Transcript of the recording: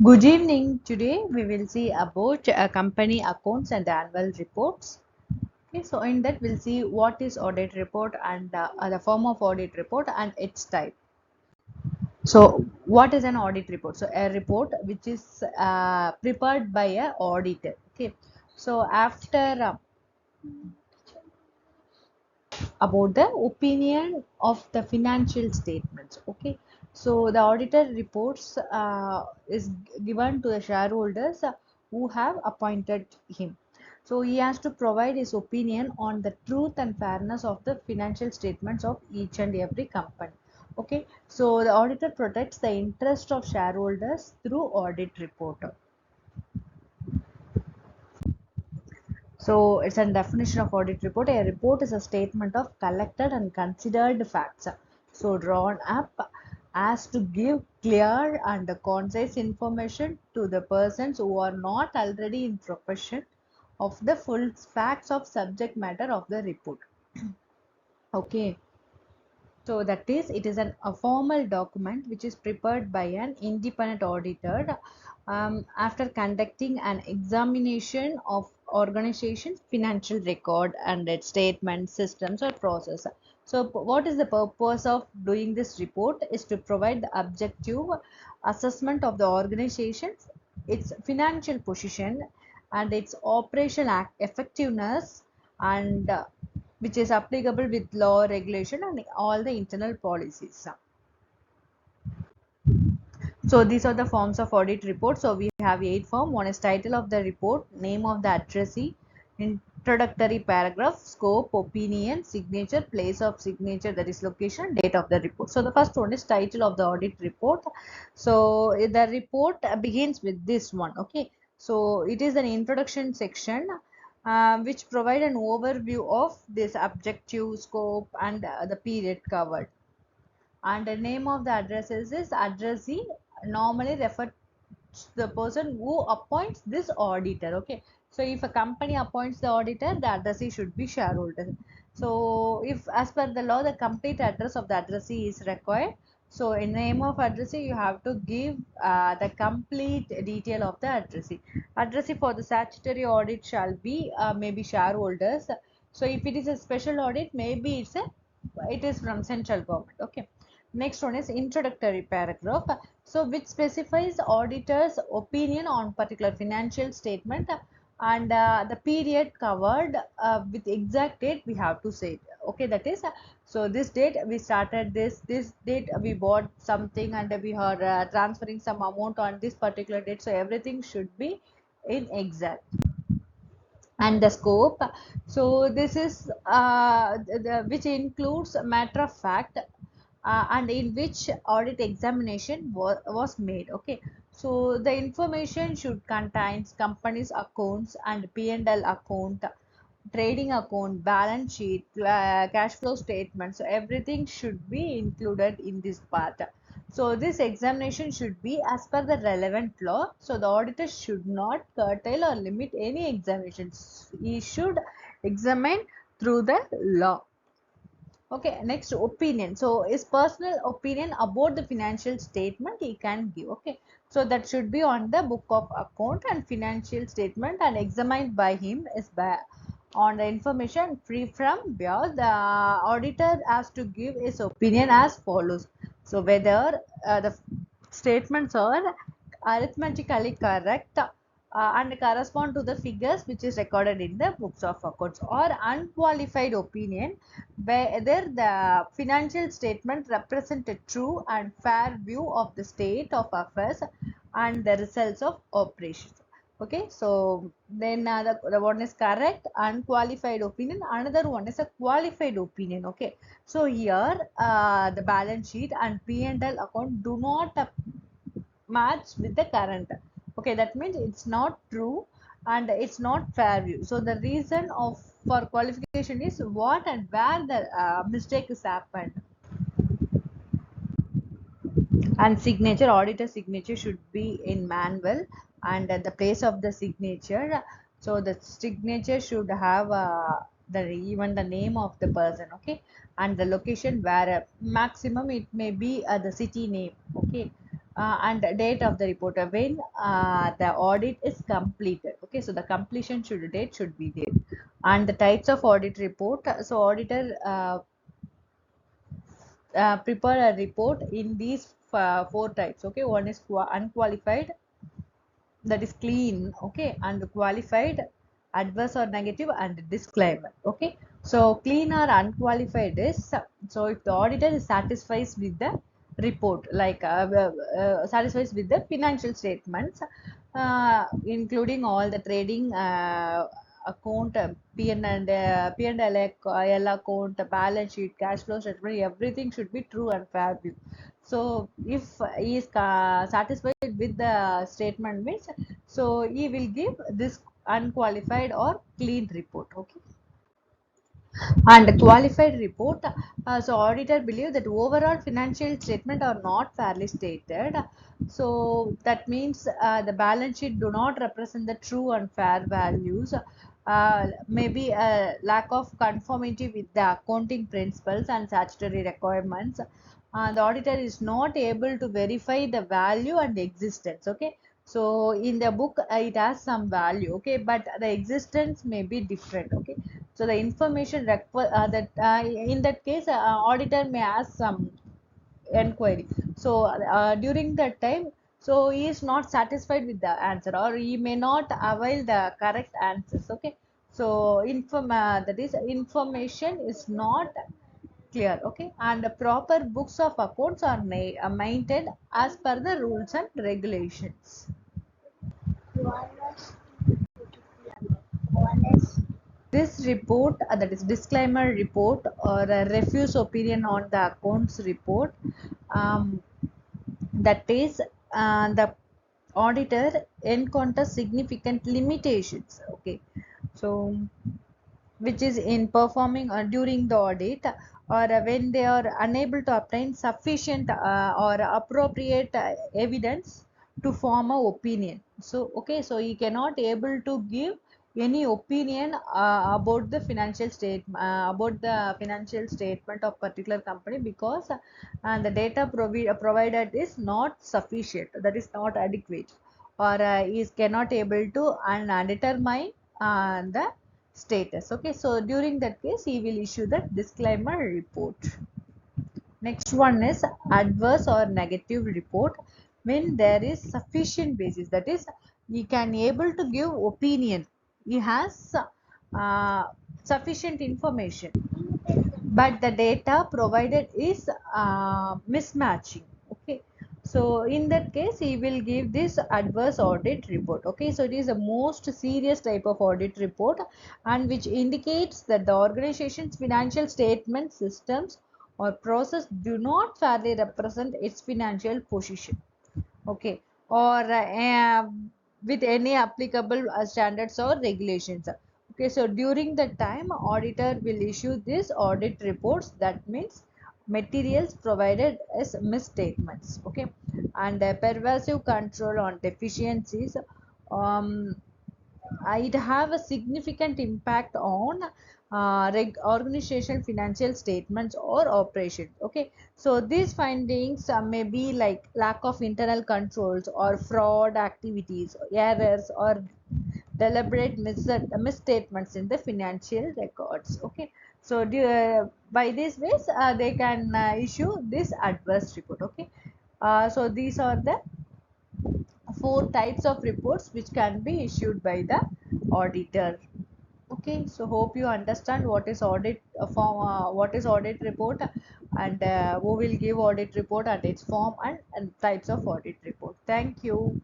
Good evening. Today we will see about company accounts and the annual reports. Okay, so in that we'll see what is audit report and the form of audit report and its type. So what is an audit report? So a report which is prepared by a auditor. Okay, so after about the opinion of the financial statements. Okay, so the auditor reports is given to the shareholders who have appointed him. So he has to provide his opinion on the truth and fairness of the financial statements of each and every company. Okay, so the auditor protects the interest of shareholders through audit report. So it's a definition of audit report. A report is a statement of collected and considered facts. So drawn up as to give clear and concise information to the persons who are not already in possession of the full facts of subject matter of the report. Okay. So that is, it is a formal document which is prepared by an independent auditor after conducting an examination of organization's financial record and its statements, systems or process. So what is the purpose of doing this report is to provide the objective assessment of the organization's its financial position and its operational effectiveness and which is applicable with law, regulation, and all the internal policies. So these are the forms of audit report. So we have 8 forms. One is title of the report, name of the addressee, introductory paragraph, scope, opinion, signature, place of signature, that is location, date of the report. So the first one is title of the audit report. So the report begins with this one. Okay. So it is an introduction section which provide an overview of this objective, scope, and the period covered. And the name of the addresses is addressee, normally refer the person who appoints this auditor. Okay, so if a company appoints the auditor, the addressee should be shareholder. So if as per the law the complete address of the addressee is required, so in name of addressee you have to give the complete detail of the addressee for the statutory audit shall be maybe shareholders. So if it is a special audit, maybe it is from central government. Okay, next one is introductory paragraph, so which specifies auditor's opinion on particular financial statement and the period covered with exact date we have to say it. Okay, that is so this date we started this date we bought something and we are transferring some amount on this particular date, so everything should be in exact. And the scope, so this is which includes matter of fact and in which audit examination was made. Okay, so the information should contains company's accounts and P&L account, trading account, balance sheet, cash flow statement, so everything should be included in this part. So this examination should be as per the relevant law. So the auditor should not curtail or limit any examinations. He should examine through the law. Okay, next opinion. So his personal opinion about the financial statement he can give. Okay, so that should be on the book of account and financial statement and examined by him is by on the information free from bias. The auditor has to give his opinion as follows. So whether the statements are arithmetically correct and correspond to the figures which is recorded in the books of accounts, or unqualified opinion whether the financial statement represent a true and fair view of the state of affairs and the results of operations. Okay, so then the one is correct unqualified opinion, another one is a qualified opinion. Okay, so here the balance sheet and P&L account do not match with the current. Okay, that means it's not true and it's not fair view. So the reason of for qualification is what and where the mistake is happened. And signature, auditor signature should be in manual and at the place of the signature. So the signature should have the even the name of the person. Okay, and the location where maximum it may be the city name. Okay, and the date of the report, when the audit is completed. Okay, so the completion should date should be there. And the types of audit report, so auditor prepare a report in these four types. Okay, one is unqualified, that is clean, okay, and qualified, adverse or negative, and disclaimer. Okay, so clean or unqualified is, so if the auditor is satisfies with the report, like satisfies with the financial statements, including all the trading account, P&L account, balance sheet, cash flow statement, everything should be true and fair view. So if he is satisfied with the statement means, so he will give this unqualified or clean report. Okay, and qualified report, so auditor believe that overall financial statement are not fairly stated, so that means the balance sheet do not represent the true and fair values, maybe a lack of conformity with the accounting principles and statutory requirements. The auditor is not able to verify the value and existence. Okay, so in the book it has some value, okay, but the existence may be different. Okay, so the information that in that case, auditor may ask some enquiry. So during that time, so he is not satisfied with the answer, or he may not avail the correct answers. Okay, so that is information is not clear. Okay, and the proper books of accounts are maintained as per the rules and regulations. This report, that is disclaimer report or a refuse opinion on the accounts report, um, that is, the auditor encounters significant limitations. Okay, so which is in performing during the audit, or when they are unable to obtain sufficient or appropriate evidence to form a opinion. So okay, so you cannot able to give any opinion about the financial financial statement of particular company, because the data provided is not sufficient, that is not adequate, or is cannot able to determine the status. Okay, so during that case he will issue the disclaimer report. Next one is adverse or negative report, when there is sufficient basis, that is he can able to give opinion, he has sufficient information, but the data provided is mismatching. Okay, so in that case he will give this adverse audit report. Okay, so it is the most serious type of audit report, and which indicates that the organization's financial statement systems or process do not fairly represent its financial position. Okay, or with any applicable standards or regulations. Okay, so during the time auditor will issue this audit reports, that means materials provided as misstatements. Okay, and pervasive control on deficiencies, um, it have a significant impact on organization financial statements or operations. Okay, so these findings may be like lack of internal controls or fraud activities, errors, or deliberate misstatements in the financial records. Okay, so by these ways they can issue this adverse report. Okay, so these are the four types of reports which can be issued by the auditor. Okay, so hope you understand what is audit form, what is audit report, and who will give audit report and its form, and types of audit report. Thank you.